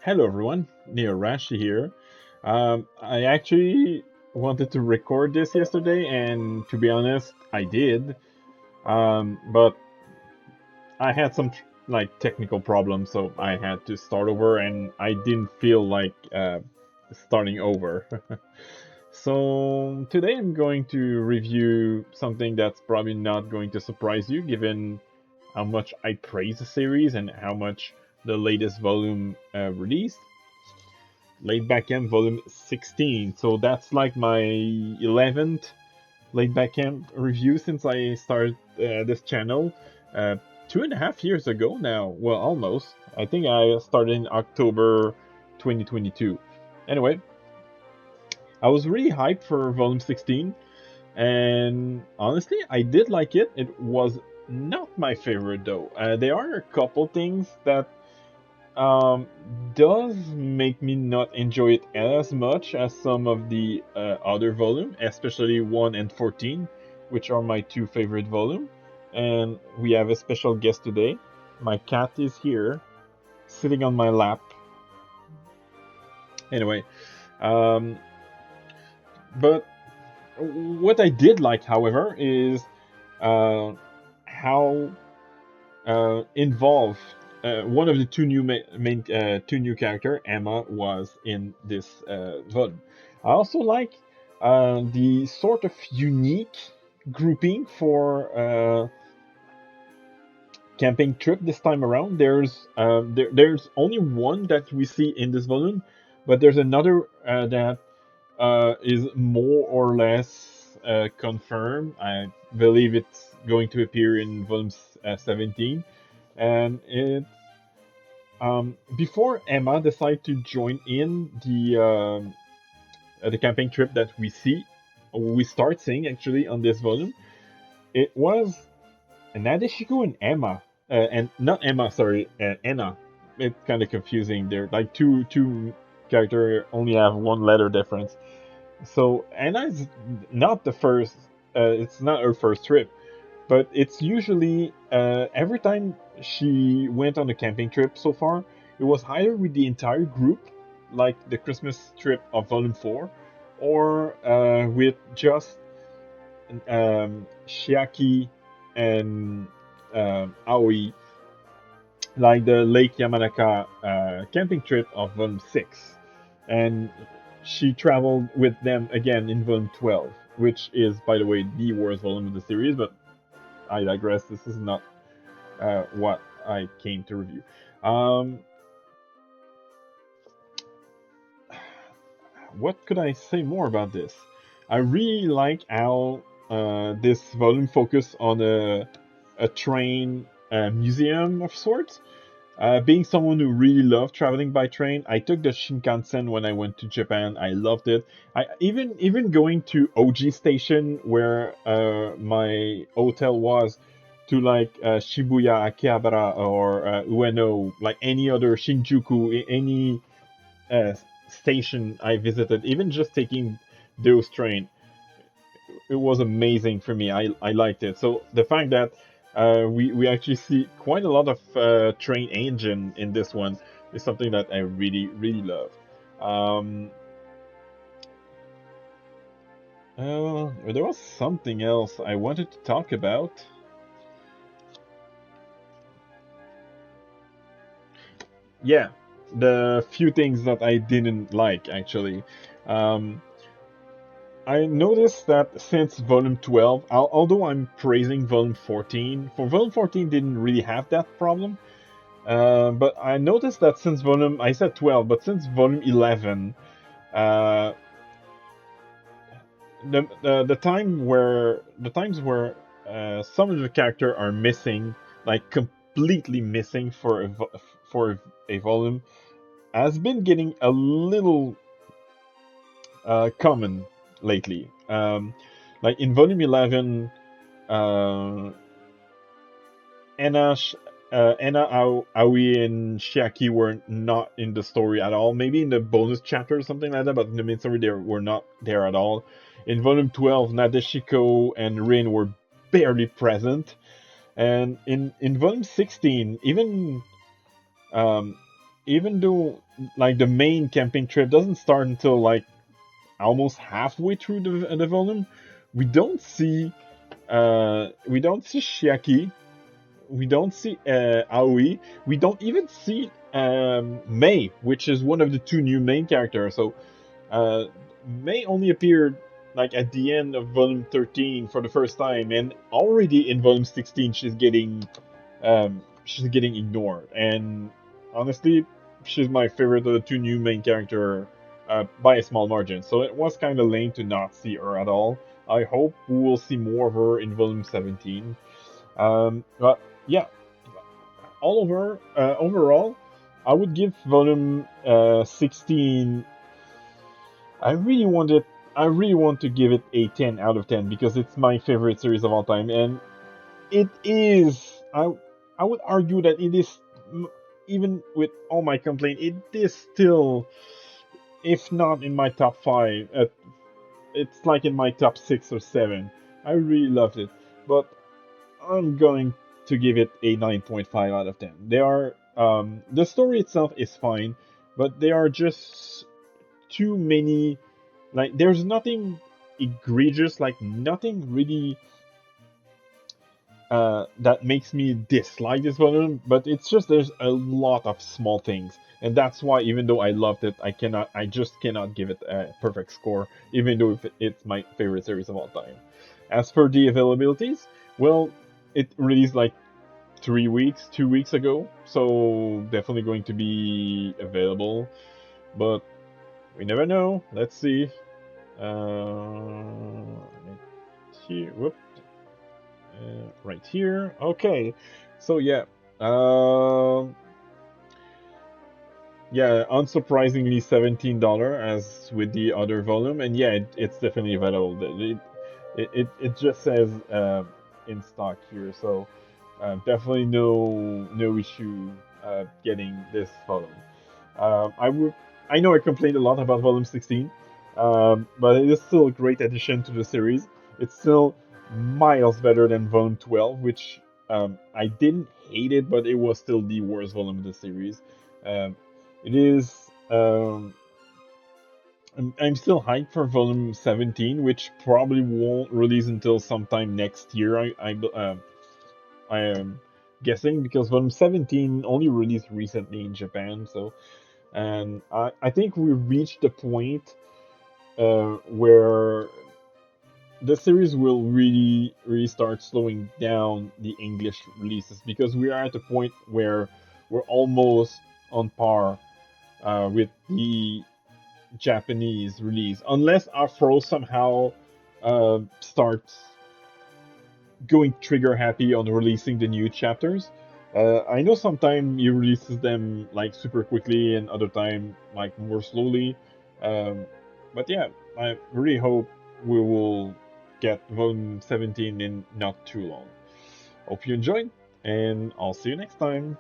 Hello everyone, Neo Rashi here. I actually wanted to record this yesterday, and to be honest, I did. But I had some technical problems, so I had to start over, and I didn't feel like starting over. So today I'm going to review something that's probably not going to surprise you, given how much I praise the series and how much the latest volume released. Laid Back End Volume 16. So that's like my 11th Laid Back End review since I started this channel 2.5 years ago now. Well, almost. I think I started in October 2022. Anyway, I was really hyped for Volume 16, and honestly, I did like it. It was not my favorite though. There are a couple things that um, does make me not enjoy it as much as some of the other volume, especially 1 and 14, which are my two favorite volume. And we have a special guest today. My cat is here, sitting on my lap. Anyway, um, but what I did like, however, is uh, how involved one of the two new main two new character Emma was in this volume. I also like the sort of unique grouping for camping trip this time around. There's only one that we see in this volume, but there's another that is more or less confirmed. I believe it's going to appear in volume 17, and it before Emma decided to join in the camping trip that we start seeing actually on this volume. It was Nadeshiko and Emma, and not Emma, sorry, Anna. It's kind of confusing. They're like two character only have one letter difference. So Anna is not the first. It's not her first trip, but it's usually every time she went on a camping trip so far, it was either with the entire group, like the Christmas trip of Volume 4, or with just Shiaki and Aoi, like the Lake Yamanaka camping trip of Volume 6. And she traveled with them again in Volume 12, which is, by the way, the worst volume of the series, but I digress. This is not what I came to review. Um, what could I say more about this? I really like how this volume focused on a train museum of sorts. Being someone who really loved traveling by train, I took the Shinkansen when I went to Japan. I loved it. I even going to OG Station where my hotel was, to like Shibuya, Akihabara, or Ueno, like any other Shinjuku, any uh, station I visited, even just taking those train, it was amazing for me. I liked it. So the fact that we actually see quite a lot of train engine in this one is something that I really love. Um, there was something else I wanted to talk about. Yeah, the few things that I didn't like actually. Um, I noticed that since Volume 12, although I'm praising Volume 14, for Volume 14 didn't really have that problem. But I noticed that since volume, I said 12, but since volume 11, uh, the times where some of the character are missing, like completely missing for for a volume, has been getting a little common lately. Like in volume 11, uh, Anna, Aoi, and Shiaki were not in the story at all. Maybe in the bonus chapter or something like that, but in the main story they were not there at all. In volume 12, Nadeshiko and Rin were barely present, and in volume 16, even um, even though like the main camping trip doesn't start until like almost halfway through the volume, we don't see Shiaki, we don't see Aoi, we don't even see Mei, which is one of the two new main characters. So uh, May only appeared like at the end of volume 13 for the first time, and already in volume 16 she's getting ignored. And honestly, she's my favorite of the two new main character by a small margin. So it was kind of lame to not see her at all. I hope we will see more of her in volume 17. But yeah, all over overall, I would give volume 16. I really wanted, I really want to give it a 10 out of 10 because it's my favorite series of all time, and it is. I would argue that it is, even with all my complaint, it is still, if not in my top five, it's like in my top 6 or 7. I really loved it, but I'm going to give it a 9.5 out of 10. They are the story itself is fine, but there are just too many, like there's nothing egregious, like nothing really that makes me dislike this volume, but it's just there's a lot of small things, and that's why even though I loved it, I just cannot give it a perfect score, even though if it's my favorite series of all time. As for the availabilities, well, it released like 3 weeks, 2 weeks ago, so definitely going to be available, but we never know. Let's see. Uh, here, whoop, right here. Okay, so yeah, um, yeah, unsurprisingly $17 as with the other volume, and yeah, it's definitely available. It just says in stock here, so definitely no issue getting this volume. I know I complained a lot about Volume 16, but it is still a great addition to the series. It's still miles better than Volume 12, which I didn't hate it, but it was still the worst volume of the series. Um, it is. I'm still hyped for Volume 17, which probably won't release until sometime next year. I am guessing because Volume 17 only released recently in Japan, so and I think we reached the point where the series will really start slowing down the English releases because we are at the point where we're almost on par with the Japanese release, unless Afro somehow starts going trigger happy on releasing the new chapters. I know sometimes he releases them like super quickly and other time like more slowly. Um, but yeah, I really hope we will get volume 17 in not too long. Hope you enjoyed, and I'll see you next time.